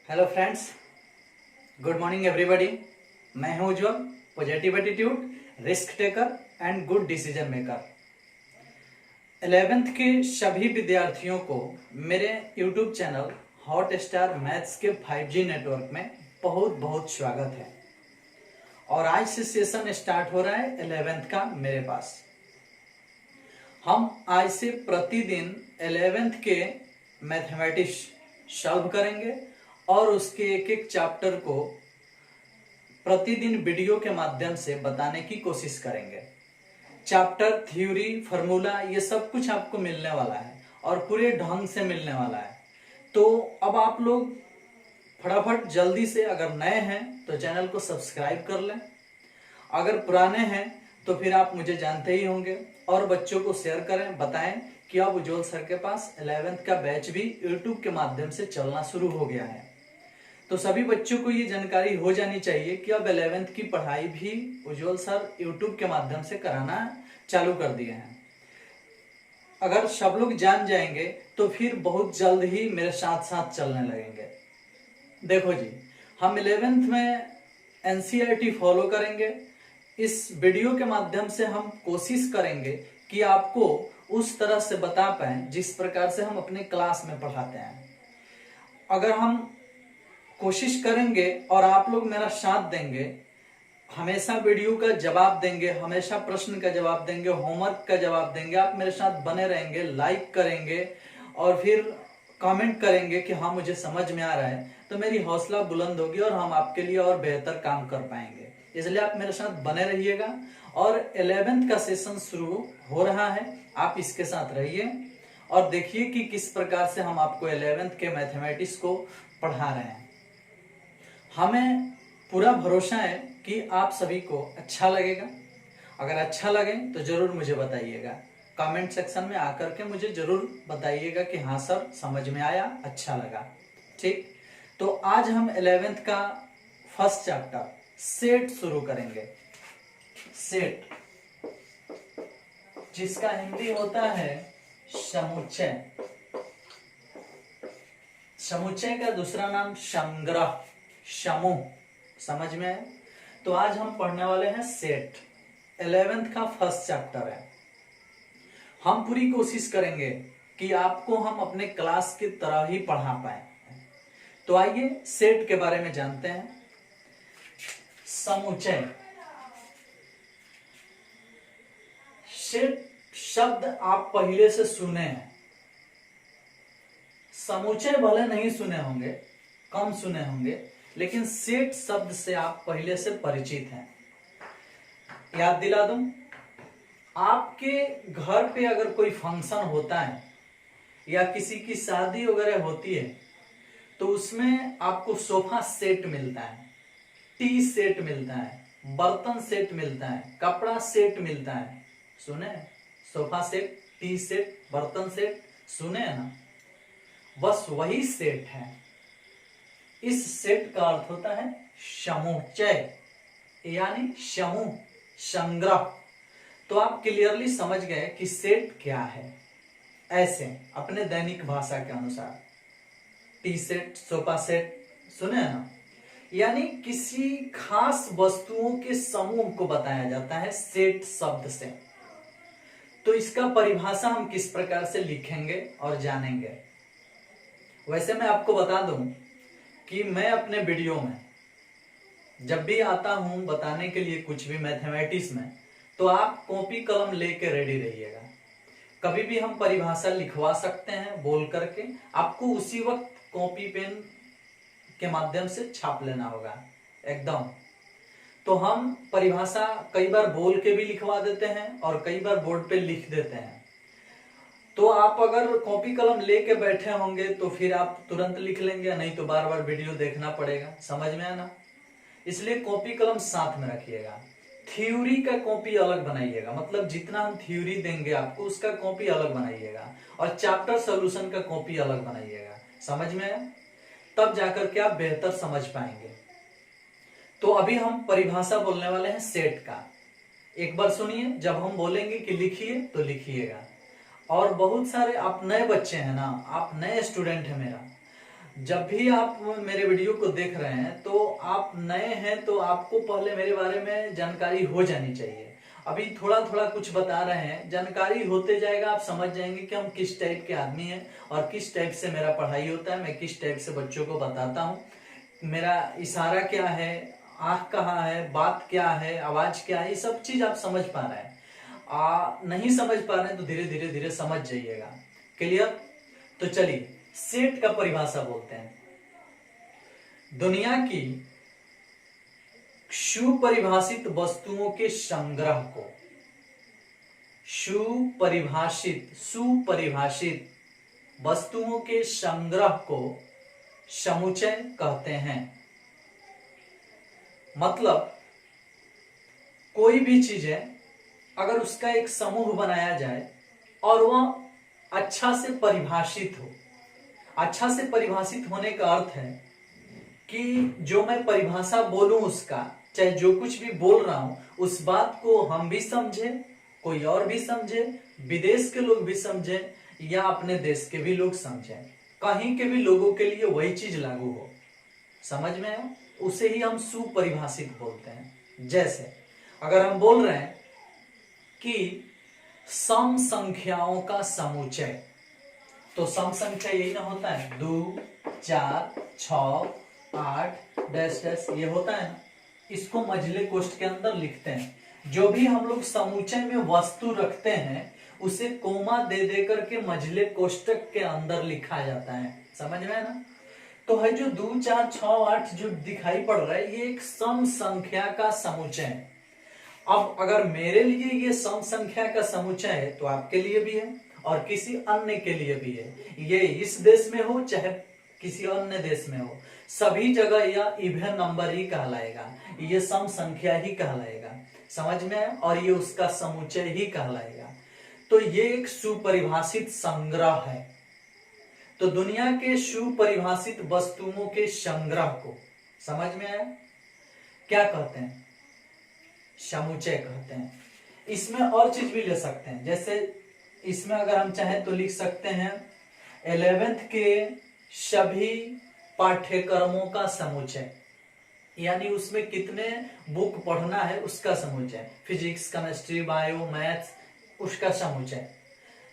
Hello friends, good morning everybody. मैं हूं Ujjwal, positive attitude, risk taker and good decision maker. 11th के सभी विद्यार्थियों को मेरे YouTube channel hot star maths के 5G नेटवर्क में बहुत बहुत स्वागत है। और आज से सेशन स्टार्ट हो रहा है 11th का मेरे पास। हम आज से प्रतिदिन 11th के मैथमेटिक्स सॉल्व करेंगे और उसके एक एक चैप्टर को प्रतिदिन वीडियो के माध्यम से बताने की कोशिश करेंगे। चैप्टर, थ्योरी, फार्मूला ये सब कुछ आपको मिलने वाला है और पूरे ढंग से मिलने वाला है। तो अब आप लोग फटाफट जल्दी से, अगर नए हैं तो चैनल को सब्सक्राइब कर लें, अगर पुराने हैं तो फिर आप मुझे जानते ही होंगे, और बच्चों को शेयर करें, बताएं कि अब उज्जवल सर के पास 11th का बैच भी यूट्यूब के माध्यम से चलना शुरू हो गया है। तो सभी बच्चों को ये जानकारी हो जानी चाहिए कि अब 11th की पढ़ाई भी उज्जवल सर यूट्यूब के माध्यम से कराना चालू कर दिए हैं। अगर सब लोग जान जाएंगे तो फिर बहुत जल्द ही मेरे साथ साथ चलने लगेंगे। देखो जी, हम 11th में NCERT फॉलो करेंगे। इस वीडियो के माध्यम से हम कोशिश करेंगे कि आपको उस तरह से बता पाए जिस प्रकार से हम अपने क्लास में पढ़ाते हैं। अगर हम कोशिश करेंगे और आप लोग मेरा साथ देंगे, हमेशा वीडियो का जवाब देंगे, हमेशा प्रश्न का जवाब देंगे, होमवर्क का जवाब देंगे, आप मेरे साथ बने रहेंगे, लाइक करेंगे और फिर कमेंट करेंगे कि हाँ मुझे समझ में आ रहा है, तो मेरी हौसला बुलंद होगी और हम आपके लिए और बेहतर काम कर पाएंगे। इसलिए आप मेरे साथ बने रहिएगा। और 11th का सेशन शुरू हो रहा है, आप इसके साथ रहिए और देखिए कि किस प्रकार से हम आपको 11th के मैथमेटिक्स को पढ़ा रहे हैं। हमें पूरा भरोसा है कि आप सभी को अच्छा लगेगा। अगर अच्छा लगे तो जरूर मुझे बताइएगा, कमेंट सेक्शन में आकर के मुझे जरूर बताइएगा कि हाँ सर समझ में आया, अच्छा लगा। ठीक, तो आज हम 11th का फर्स्ट चैप्टर सेट शुरू करेंगे। सेट, जिसका हिंदी होता है समुच्चय। समुच्चय का दूसरा नाम संग्रह, समूह। समझ में है? तो आज हम पढ़ने वाले हैं सेट। 11th का फर्स्ट चैप्टर है। हम पूरी कोशिश करेंगे कि आपको हम अपने क्लास की तरह ही पढ़ा पाए। तो आइए सेट के बारे में जानते हैं। समुच्चय, सेट शब्द आप पहले से सुने हैं, समुच्चय भले नहीं सुने होंगे, कम सुने होंगे, लेकिन सेट शब्द से आप पहले से परिचित हैं। याद दिला दूं, आपके घर पे अगर कोई फंक्शन होता है या किसी की शादी वगैरह होती है तो उसमें आपको सोफा सेट मिलता है, टी सेट मिलता है, बर्तन सेट मिलता है, कपड़ा सेट मिलता है। सुने? सोफा सेट, टी सेट, बर्तन सेट, सुने हैं ना? बस वही सेट है। इस सेट का अर्थ होता है समुच्चय, यानी समूह, संग्रह। तो आप क्लियरली समझ गए कि सेट क्या है। ऐसे अपने दैनिक भाषा के अनुसार टी सेट, सोफा सेट, सुने ना? यानी किसी खास वस्तुओं के समूह को बताया जाता है सेट शब्द से। तो इसका परिभाषा हम किस प्रकार से लिखेंगे और जानेंगे। वैसे मैं आपको बता दूं कि मैं अपने वीडियो में जब भी आता हूं बताने के लिए कुछ भी मैथमेटिक्स में, तो आप कॉपी कलम लेके रेडी रहिएगा। कभी भी हम परिभाषा लिखवा सकते हैं बोल करके, आपको उसी वक्त कॉपी पेन के माध्यम से छाप लेना होगा एकदम। तो हम परिभाषा कई बार बोल के भी लिखवा देते हैं और कई बार बोर्ड पे लिख देते हैं। तो आप अगर कॉपी कलम लेके बैठे होंगे तो फिर आप तुरंत लिख लेंगे, नहीं तो बार बार वीडियो देखना पड़ेगा। समझ में आना? इसलिए कॉपी कलम साथ में रखिएगा। थ्योरी का कॉपी अलग बनाइएगा, मतलब जितना हम थ्योरी देंगे आपको उसका कॉपी अलग बनाइएगा, और चैप्टर सॉल्यूशन का कॉपी अलग बनाइएगा। समझ में आया? तब जाकर के आप बेहतर समझ पाएंगे। तो अभी हम परिभाषा बोलने वाले हैं सेट का। एक बार सुनिए, जब हम बोलेंगे कि लिखिए तो लिखिएगा। और बहुत सारे आप नए बच्चे हैं ना, आप नए स्टूडेंट हैं मेरा, जब भी आप मेरे वीडियो को देख रहे हैं तो आप नए हैं तो आपको पहले मेरे बारे में जानकारी हो जानी चाहिए। अभी थोड़ा थोड़ा कुछ बता रहे हैं, जानकारी होते जाएगा, आप समझ जाएंगे कि हम किस टाइप के आदमी हैं और किस टाइप से मेरा पढ़ाई होता है, मैं किस टाइप से बच्चों को बताता हूँ, मेरा इशारा क्या है, आंख कहाँ है, बात क्या है, आवाज क्या है, ये सब चीज आप समझ पा रहे हैं। नहीं समझ पा रहे हैं तो धीरे धीरे धीरे समझ जाइएगा। क्लियर? तो चलिए सेट का परिभाषा बोलते हैं। दुनिया की सुपरिभाषित वस्तुओं के संग्रह को सुपरिभाषित वस्तुओं के संग्रह को समुच्चय कहते हैं। मतलब कोई भी चीज है, अगर उसका एक समूह बनाया जाए और वह अच्छा से परिभाषित हो, अच्छा से परिभाषित होने का अर्थ है कि जो मैं परिभाषा बोलूं उसका, चाहे जो कुछ भी बोल रहा हूं उस बात को हम भी समझे, कोई और भी समझे, विदेश के लोग भी समझे या अपने देश के भी लोग समझे, कहीं के भी लोगों के लिए वही चीज लागू हो। समझ में आया? उसे ही हम सुपरिभाषित बोलते हैं। जैसे अगर हम बोल रहे हैं कि सम संख्याओं का समुच्चय, तो सम संख्या यही ना होता है, 2 4 6 8 डैश डैश, ये होता है ना। इसको मझले कोष्ठ के अंदर लिखते हैं। जो भी हम लोग समुच्चय में वस्तु रखते हैं उसे कोमा दे दे करके मझले कोष्ठक के अंदर लिखा जाता है। समझ में है ना? तो है जो 2 4 6 8 जो दिखाई पड़ रहा है, ये एक सम संख्या का समुच्चय है। अब अगर मेरे लिए ये सम संख्या का समुच्चय है तो आपके लिए भी है और किसी अन्य के लिए भी है। ये इस देश में हो चाहे किसी अन्य देश में हो, सभी जगह यह इवन नंबर ही कहलाएगा, ये सम संख्या ही कहलाएगा। समझ में आया? और ये उसका समुच्चय ही कहलाएगा। तो ये एक सुपरिभाषित संग्रह है। तो दुनिया के सुपरिभाषित वस्तुओं के संग्रह को, समझ में आया, क्या कहते हैं? समुच्चय कहते हैं। इसमें और चीज भी ले सकते हैं, जैसे इसमें अगर हम चाहें तो लिख सकते हैं 11th के सभी पाठ्यक्रमों का समुच्चय, यानी उसमें कितने बुक पढ़ना है उसका समुच्चय, फिजिक्स, केमिस्ट्री, बायो, मैथ्स, उसका समुच्चय।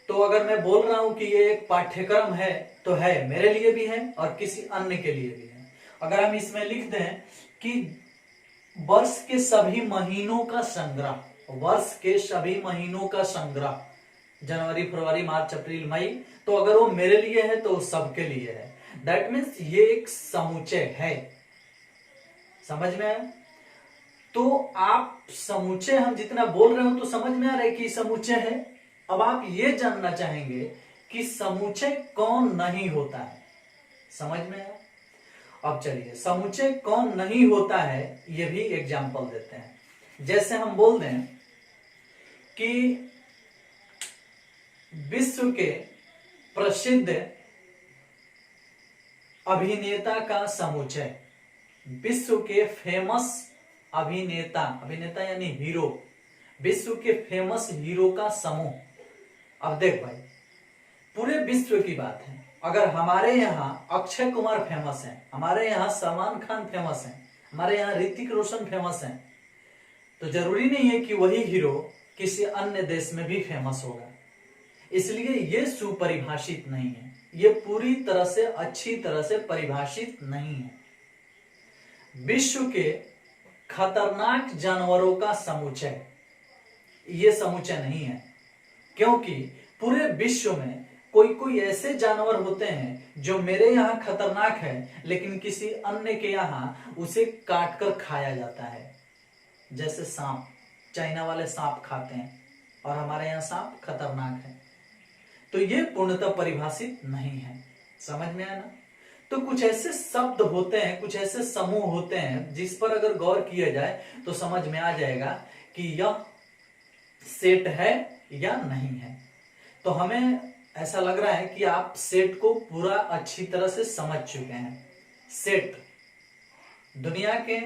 तो अगर मैं बोल रहा हूं कि ये एक पाठ्यक्रम है तो है, मेरे लिए भी है और किसी अन्य के लिए भी है। अगर हम इसमें लिख दें कि वर्ष के सभी महीनों का संग्रह, वर्ष के सभी महीनों का संग्रह, जनवरी, फरवरी, मार्च, अप्रैल, मई, तो अगर वो मेरे लिए है तो सबके लिए है। दैट मीन्स ये एक समुच्चय है। समझ में आया? तो आप समुच्चय, हम जितना बोल रहे हो तो समझ में आ रहा है कि समुच्चय है। अब आप ये जानना चाहेंगे कि समुच्चय कौन नहीं होता है। समझ में आया? अब चलिए समुच्चय कौन नहीं होता है ये भी एग्जाम्पल देते हैं। जैसे हम बोल दें कि विश्व के प्रसिद्ध अभिनेता का समुच्चय, विश्व के फेमस अभिनेता, अभिनेता यानी हीरो, विश्व के फेमस हीरो का समूह। अब देख भाई, पूरे विश्व की बात है, अगर हमारे यहाँ अक्षय कुमार फेमस है, हमारे यहाँ सलमान खान फेमस है, हमारे यहाँ ऋतिक रोशन फेमस है, तो जरूरी नहीं है कि वही हीरो किसी अन्य देश में भी फेमस होगा। इसलिए ये सुपरिभाषित नहीं है, ये पूरी तरह से अच्छी तरह से परिभाषित नहीं है। विश्व के खतरनाक जानवरों का समुच्चय, ये समुच्चय नहीं है, क्योंकि पूरे विश्व में कोई कोई ऐसे जानवर होते हैं जो मेरे यहाँ खतरनाक है लेकिन किसी अन्य के यहाँ उसे काट कर खाया जाता है। जैसे सांप, चाइना वाले सांप खाते हैं और हमारे यहाँ सांप खतरनाक है। तो ये पूर्णतः परिभाषित नहीं है। समझ में आया ना? तो कुछ ऐसे शब्द होते हैं, कुछ ऐसे समूह होते हैं जिस पर अगर गौर किया जाए तो समझ में आ जाएगा कि यह सेट है या नहीं है। तो हमें ऐसा लग रहा है कि आप सेट को पूरा अच्छी तरह से समझ चुके हैं। सेट दुनिया के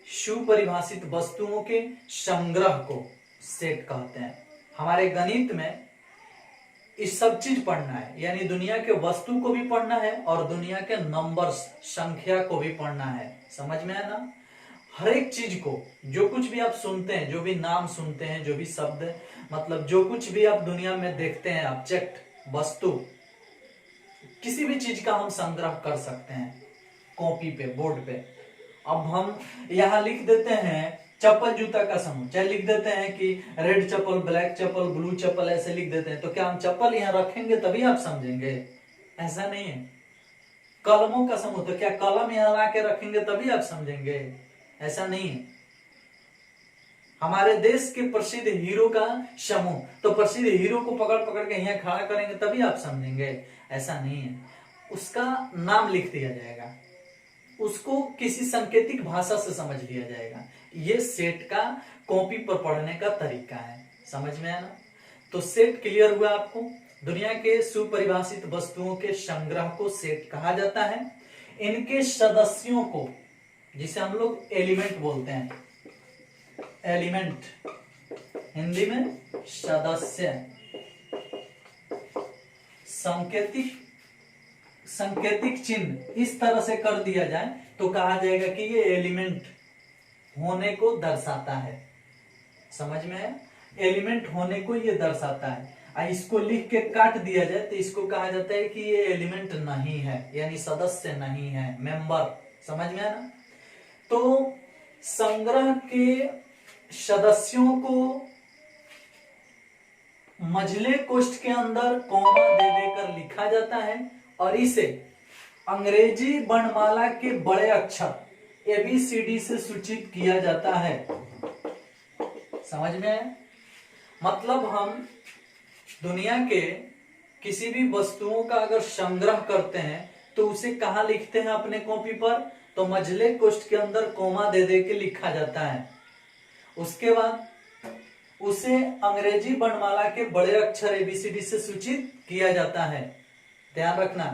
सुपरिभाषित वस्तुओं के संग्रह को सेट कहते हैं। हमारे गणित में इस सब चीज पढ़ना है, यानी दुनिया के वस्तु को भी पढ़ना है और दुनिया के नंबर्स संख्या को भी पढ़ना है। समझ में आया ना? हर एक चीज को, जो कुछ भी आप सुनते हैं, जो भी नाम सुनते हैं, जो भी शब्द, मतलब जो कुछ भी आप दुनिया में देखते हैं, ऑब्जेक्ट, वस्तु, किसी भी चीज का हम संग्रह कर सकते हैं कॉपी पे, बोर्ड पे। अब हम यहाँ लिख देते हैं चप्पल जूता का समूह, चाहे लिख देते हैं कि रेड चप्पल, ब्लैक चप्पल, ब्लू चप्पल, ऐसे लिख देते हैं, तो क्या हम चप्पल यहाँ रखेंगे तभी आप समझेंगे? ऐसा नहीं है। कलमों का समूह, तो क्या कलम यहाँ ला के रखेंगे तभी आप समझेंगे? ऐसा नहीं है। हमारे देश के प्रसिद्ध हीरो का समूह, तो प्रसिद्ध हीरो को पकड़ पकड़ के यहाँ खड़ा करेंगे तभी आप समझेंगे? ऐसा नहीं है। उसका नाम लिख दिया जाएगा, उसको किसी सांकेतिक भाषा से समझ लिया जाएगा। ये सेट का कॉपी पर पढ़ने का तरीका है। समझ में आया ना? तो सेट क्लियर हुआ आपको? दुनिया के सुपरिभाषित वस्तुओं के संग्रह को सेट कहा जाता है। इनके सदस्यों को, जिसे हम लोग एलिमेंट बोलते हैं, एलिमेंट हिंदी में सदस्य, संकेतिक चिन्ह इस तरह से कर दिया जाए तो कहा जाएगा कि ये एलिमेंट होने को दर्शाता है। समझ में आया? एलिमेंट होने को ये दर्शाता है। इसको लिख के काट दिया जाए तो इसको कहा जाता है कि ये एलिमेंट नहीं है, यानी सदस्य नहीं है, मेंबर। समझ में आया ना? तो संग्रह के सदस्यों को मझले कोष्ठ के अंदर कॉमा दे देकर लिखा जाता है और इसे अंग्रेजी वर्णमाला के बड़े अक्षर ABCD से सूचित किया जाता है। समझ में आया? मतलब हम दुनिया के किसी भी वस्तुओं का अगर संग्रह करते हैं तो उसे कहाँ लिखते हैं अपने कॉपी पर? तो मझले कोष्ठ के अंदर कोमा दे दे के लिखा जाता है। उसके बाद उसे अंग्रेजी वर्णमाला के बड़े अक्षर ABCD से सूचित किया जाता है। ध्यान रखना,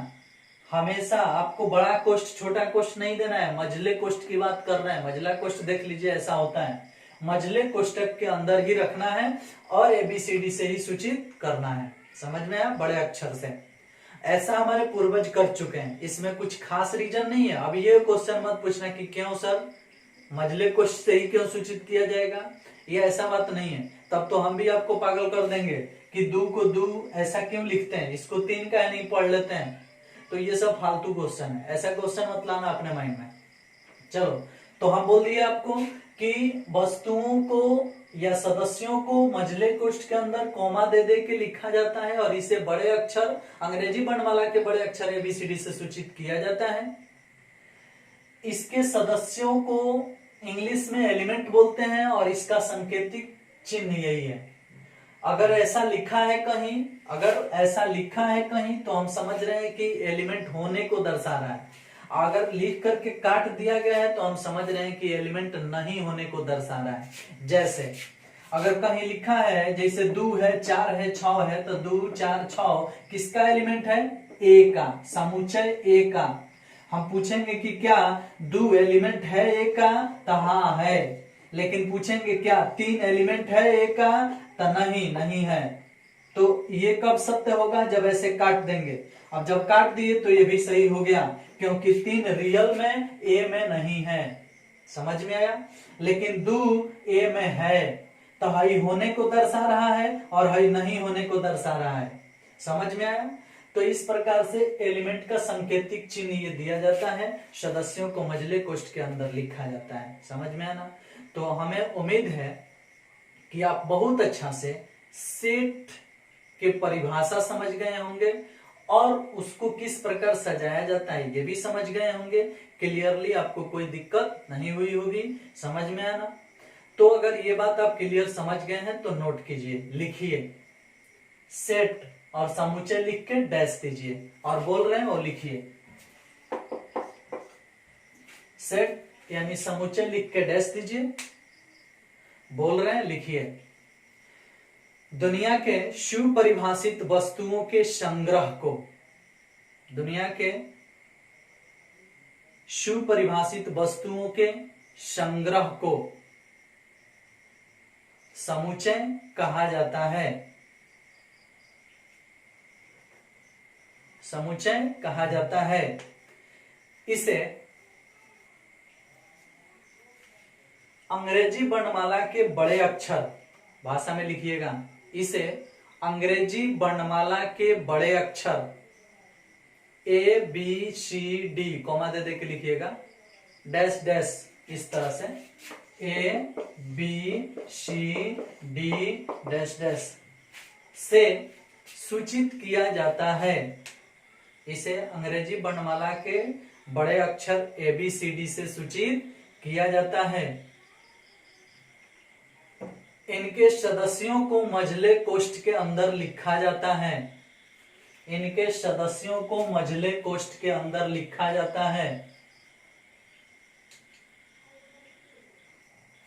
हमेशा आपको बड़ा कोष्ठ छोटा कोष्ठ नहीं देना है। मझले कोष्ठ की बात कर रहे हैं, मझला कोष्ठ देख लीजिए ऐसा होता है। मझले कोष्ठक के अंदर ही रखना है और ABCD से ही सूचित करना है। समझ में आया? बड़े अक्षर से। ऐसा हमारे पूर्वज कर चुके हैं, इसमें कुछ खास रीजन नहीं है। अब ये क्वेश्चन मत पूछना कि क्यों सर मझले कोष्ठ से ही क्यों सूचित किया जाएगा, ये ऐसा बात नहीं है। तब तो हम भी आपको पागल कर देंगे कि दू को दू ऐसा क्यों लिखते हैं, इसको तीन का नहीं पढ़ लेते हैं। तो ये सब फालतू क्वेश्चन है, ऐसा क्वेश्चन मत लाना अपने माइंड में। चलो, तो हम बोल दिए आपको कि वस्तुओं को या सदस्यों को मझले कोष्ठ के अंदर कोमा दे दे के लिखा जाता है और इसे बड़े अक्षर, अंग्रेजी वर्णमाला के बड़े अक्षर ABCD से सूचित किया जाता है। इसके सदस्यों को इंग्लिश में एलिमेंट बोलते हैं और इसका सांकेतिक चिन्ह यही है। अगर ऐसा लिखा है कहीं, अगर ऐसा लिखा है कहीं तो हम समझ रहे हैं कि एलिमेंट होने को दर्शा रहा है। अगर लिख करके काट दिया गया है तो हम समझ रहे हैं कि एलिमेंट नहीं होने को दर्शा रहा है। जैसे अगर कहीं लिखा है, जैसे दू है, चार है, छह है, तो दू, चार, छह किसका एलिमेंट है? ए का, समुच्चय ए का। हम पूछेंगे कि क्या दू एलिमेंट है ए का? तो हाँ है। लेकिन पूछेंगे क्या तीन एलिमेंट है ए का? तो नहीं है। तो ये कब सत्य होगा? जब ऐसे काट देंगे। अब जब काट दिए तो ये भी सही हो गया, क्योंकि तीन रियल में ए में नहीं है। समझ में आया? लेकिन दू ए में है, तो हई होने को दर्शा रहा है और हई नहीं होने को दर्शा रहा है। समझ में आया? तो इस प्रकार से एलिमेंट का सांकेतिक चिन्ह ये दिया जाता है, सदस्यों को मझले कोष्ठ के अंदर लिखा जाता है। समझ में आया ना? तो हमें उम्मीद है कि आप बहुत अच्छा से सेट के परिभाषा समझ गए होंगे और उसको किस प्रकार सजाया जाता है ये भी समझ गए होंगे। क्लियरली आपको कोई दिक्कत नहीं हुई होगी। समझ में आया ना? तो अगर ये बात आप क्लियर समझ गए हैं तो नोट कीजिए, लिखिए सेट और समुच्चय लिख के डैश दीजिए और बोल रहे हैं वो लिखिए। सेट यानी समुच्चय लिख के डैश दीजिए, बोल रहे हैं लिखिए। दुनिया के सुपरिभाषित वस्तुओं के संग्रह को, दुनिया के सुपरिभाषित वस्तुओं के संग्रह को समुच्चय कहा जाता है। समुच्चय कहा जाता है। इसे अंग्रेजी वर्णमाला के बड़े अक्षर, भाषा में लिखिएगा, इसे अंग्रेजी वर्णमाला के बड़े अक्षर A B C D comma दे के लिखिएगा, डैश डैश, इस तरह से A B C D dash dash से सूचित किया जाता है। इसे अंग्रेजी वर्णमाला के बड़े अक्षर ए बी सी डी से सूचित किया जाता है। इनके सदस्यों को मझले कोष्ठ के अंदर लिखा जाता है। इनके सदस्यों को मझले कोष्ठ के अंदर लिखा जाता है।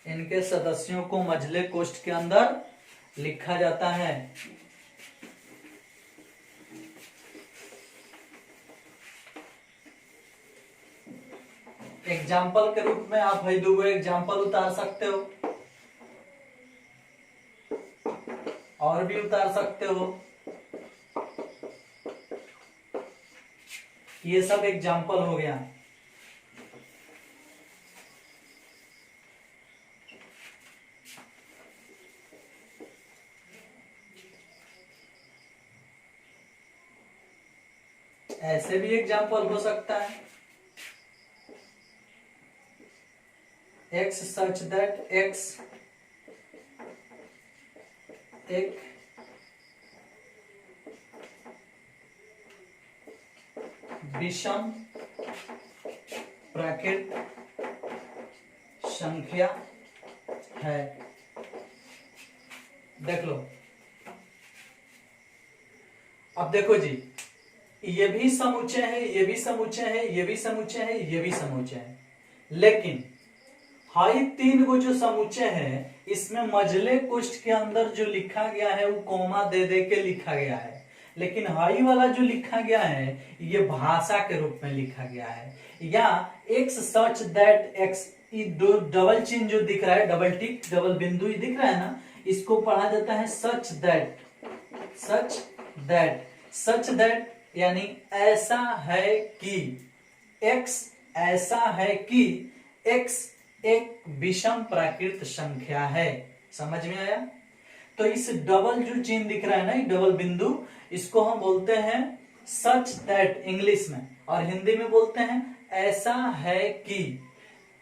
इनके सदस्यों को मझले कोष्ठ के अंदर लिखा जाता है। एग्जाम्पल के रूप में आप भाई दो एग्जाम्पल उतार सकते हो और भी उतार सकते हो। ये सब एग्जाम्पल हो गया। ऐसे भी एग्जाम्पल हो सकता है, एक्स सच दैट एक्स एक विषम प्राकृत संख्या है। देख लो, अब देखो जी, ये भी समुच्चय है, ये भी समुच्चय है, ये भी समुच्चय है, ये भी समुच्चय है, लेकिन हाई तीन को जो समुच्चय है इसमें मझले कोष्ठ के अंदर जो लिखा गया है वो कोमा दे के लिखा गया है, लेकिन हाई वाला जो लिखा गया है ये भाषा के रूप में लिखा गया है। या एक्स सच दैट एक्स, ये दो डबल चिन्ह जो दिख रहा है, डबल टिक डबल बिंदु दिख रहा है ना, इसको पढ़ा जाता है such that. Such that, such that यानी ऐसा है कि, एक्स ऐसा है कि एक्स एक विषम प्राकृत संख्या है। समझ में आया? तो इस डबल जो चिन्ह दिख रहा है ना, डबल बिंदु, इसको हम बोलते हैं सच दैट इंग्लिश में, और हिंदी में बोलते हैं ऐसा है कि।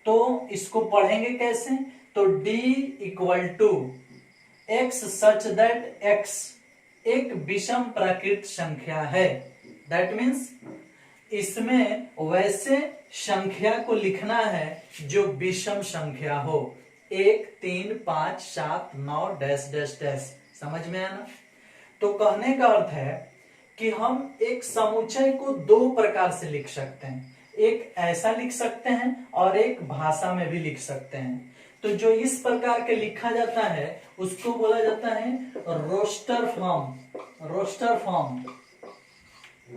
तो इसको पढ़ेंगे कैसे? तो D equal to x such that x एक विषम प्राकृत संख्या है। दैट मीन्स इसमें वैसे संख्या को लिखना है जो विषम संख्या हो, 1 3 5 7 9 डैश डैश डैश। समझ में आया ना? तो कहने का अर्थ है कि हम एक समुच्चय को दो प्रकार से लिख सकते हैं, एक ऐसा लिख सकते हैं और एक भाषा में भी लिख सकते हैं। तो जो इस प्रकार के लिखा जाता है उसको बोला जाता है रोस्टर फॉर्म। रोस्टर फॉर्म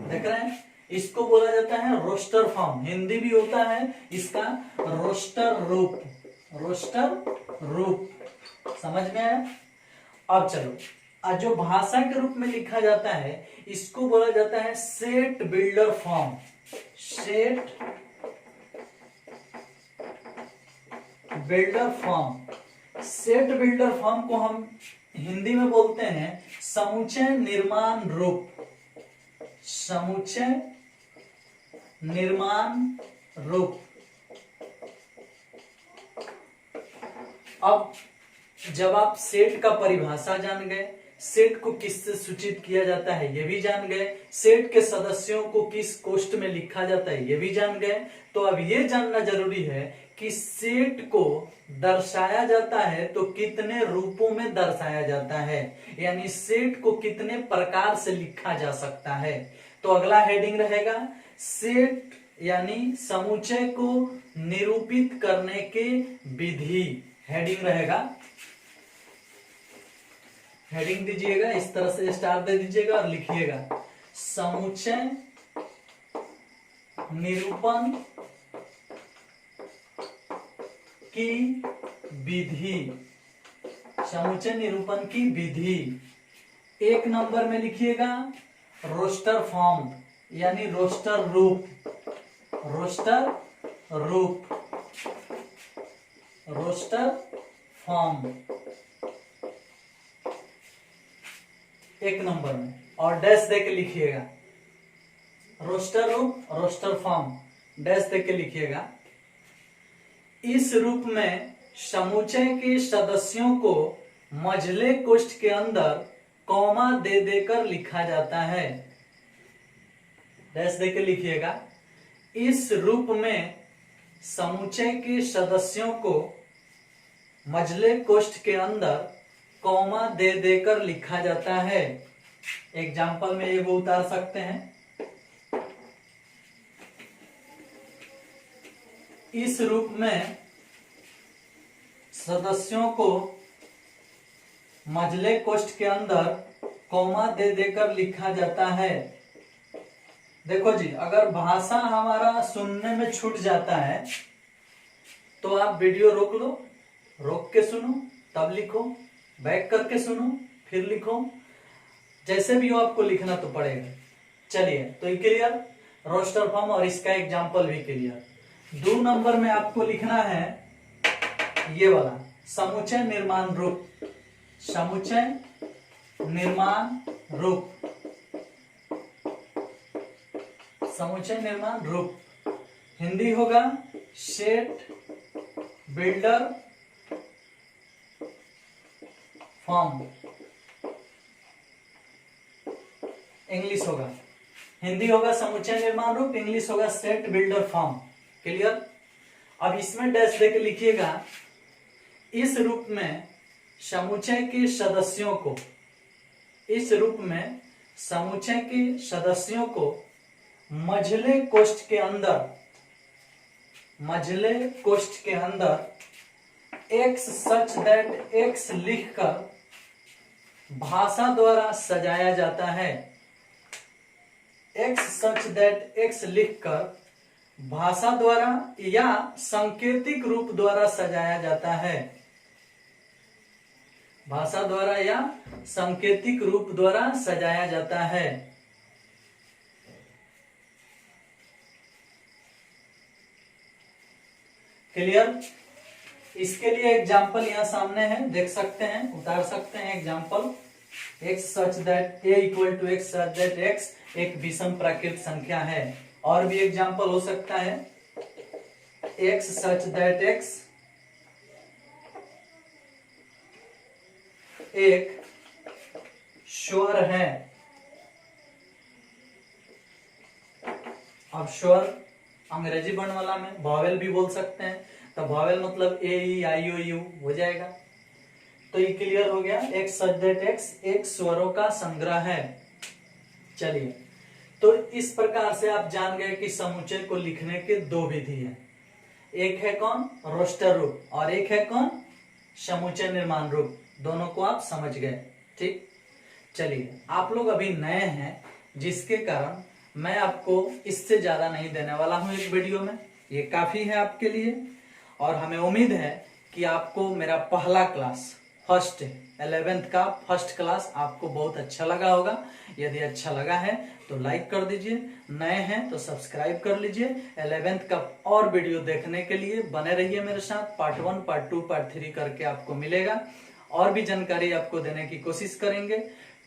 देख रहे हैं, इसको बोला जाता है रोस्टर फॉर्म। हिंदी भी होता है इसका रोस्टर रूप। रोस्टर रूप, समझ में आया? अब चलो, जो भाषा के रूप में लिखा जाता है इसको बोला जाता है set builder form. Set builder form. Set builder form को हम हिंदी में बोलते हैं समुच्चय निर्माण रूप। समुच्चय निर्माण रूप। अब जब आप सेट का परिभाषा जान गए, सेट को किससे सूचित किया जाता है ये भी जान गए, सेट के सदस्यों को किस कोष्ठ में लिखा जाता है ये भी जान गए, तो अब ये जानना जरूरी है कि सेट को दर्शाया जाता है तो कितने रूपों में दर्शाया जाता है, यानी सेट को कितने प्रकार से लिखा जा सकता है। तो अगला हेडिंग रहेगा सेट यानी समुच्चय को निरूपित करने की विधि। हेडिंग रहेगा, हेडिंग दीजिएगा, इस तरह से स्टार दे दीजिएगा और लिखिएगा समुच्चय निरूपण की विधि। समुच्चय निरूपण की विधि। एक नंबर में लिखिएगा रोस्टर फॉर्म। यानी रोस्टर रूप, रोस्टर रूप, रोस्टर फॉर्म, एक नंबर में, और डैश दे के लिखिएगा। रोस्टर रूप, रोस्टर फॉर्म, डैश दे के लिखिएगा। इस रूप में समुच्चय के सदस्यों को मझले कोष्ठ के अंदर कॉमा दे देकर लिखा जाता है। डैश दे के लिखिएगा। इस रूप में समुच्चय के सदस्यों को मझले कोष्ठ के अंदर कॉमा दे देकर लिखा जाता है। एग्जाम्पल में ये वो उतार सकते हैं। इस रूप में सदस्यों को मझले कोष्ठ के अंदर कॉमा दे देकर लिखा जाता है। देखो जी, अगर भाषा हमारा सुनने में छूट जाता है तो आप वीडियो रोक लो, रोक के सुनो, तब लिखो, बैक करके सुनो, फिर लिखो, जैसे भी हो आपको लिखना तो पड़ेगा। चलिए, तो ये क्लियर, रोस्टर फॉर्म और इसका एग्जाम्पल भी क्लियर। 2 नंबर में आपको लिखना है ये वाला, समुच्चय निर्माण रूप, समुच्चय निर्माण रूप, समुच्चय निर्माण रूप। हिंदी होगा सेट बिल्डर फॉर्म, इंग्लिश होगा, हिंदी होगा समुच्चय निर्माण रूप, इंग्लिश होगा सेट बिल्डर फॉर्म। क्लियर। अब इसमें डैश देके लिखिएगा, इस रूप में समुच्चय के सदस्यों को, इस रूप में समुच्चय के सदस्यों को मझले कोष्ठ के अंदर, मझले कोष्ठ के अंदर x सच दैट x लिखकर भाषा द्वारा सजाया जाता है। x सच दैट x लिखकर भाषा द्वारा या सांकेतिक रूप द्वारा सजाया जाता है। भाषा द्वारा या सांकेतिक रूप द्वारा सजाया जाता है। क्लियर। इसके लिए एग्जाम्पल यहां सामने है, देख सकते हैं, उतार सकते हैं example. x such that a equal to x such that x एक विषम प्राकृत संख्या है। और भी एग्जाम्पल हो सकता है, x सच दैट x एक स्वर है। अब स्वर अंग्रेजी वर्ण वाला में वॉवेल भी बोल सकते हैं, तो वॉवेल मतलब ए ई आई ओ यू हो जाएगा। तो ये क्लियर हो गया, x सच दैट x एक स्वरों का संग्रह है। चलिए, तो इस प्रकार से आप जान गए कि समुच्चय को लिखने के 2 विधि हैं। एक है कौन, रोस्टर रूप, और एक है कौन, समुच्चय निर्माण रूप। दोनों को आप समझ गए, ठीक। चलिए, आप लोग अभी नए हैं, जिसके कारण मैं आपको इससे ज्यादा नहीं देने वाला हूं एक वीडियो में, ये काफी है आपके लिए। और हमें उम्मीद है कि आपको मेरा पहला क्लास, फर्स्ट 11th का फर्स्ट क्लास आपको बहुत अच्छा लगा होगा। यदि अच्छा लगा है तो लाइक कर दीजिए, नए हैं तो सब्सक्राइब कर लीजिए। 11th का और वीडियो देखने के लिए बने रहिए मेरे साथ। पार्ट 1, पार्ट 2, पार्ट 3 करके आपको मिलेगा, और भी जानकारी आपको देने की कोशिश करेंगे।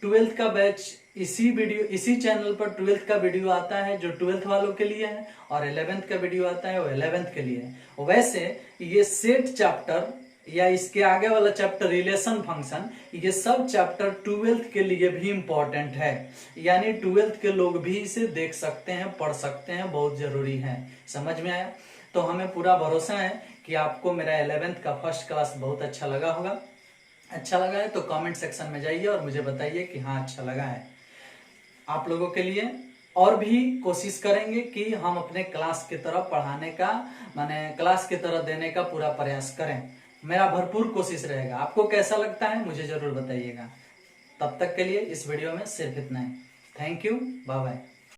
12th का बैच इसी चैनल पर 12th का वीडियो आता है जो 12th वालों के लिए है, और 11th का वीडियो आता है वो 11th के लिए है। वैसे ये सेट चैप्टर या इसके आगे वाला चैप्टर रिलेशन फंक्शन, ये सब चैप्टर 12th के लिए भी इंपॉर्टेंट है, यानी 12th के लोग भी इसे देख सकते हैं, पढ़ सकते हैं, बहुत जरूरी है। समझ में आया? तो हमें पूरा भरोसा है कि आपको मेरा 11th का फर्स्ट क्लास बहुत अच्छा लगा होगा। अच्छा लगा है तो कमेंट सेक्शन में जाइए और मुझे बताइए कि हाँ अच्छा लगा है। आप लोगों के लिए और भी कोशिश करेंगे कि हम अपने क्लास की तरह पढ़ाने का, माने क्लास की तरह देने का पूरा प्रयास करें। मेरा भरपूर कोशिश रहेगा। आपको कैसा लगता है मुझे जरूर बताइएगा। तब तक के लिए इस वीडियो में सिर्फ इतना ही। Thank you, bye bye.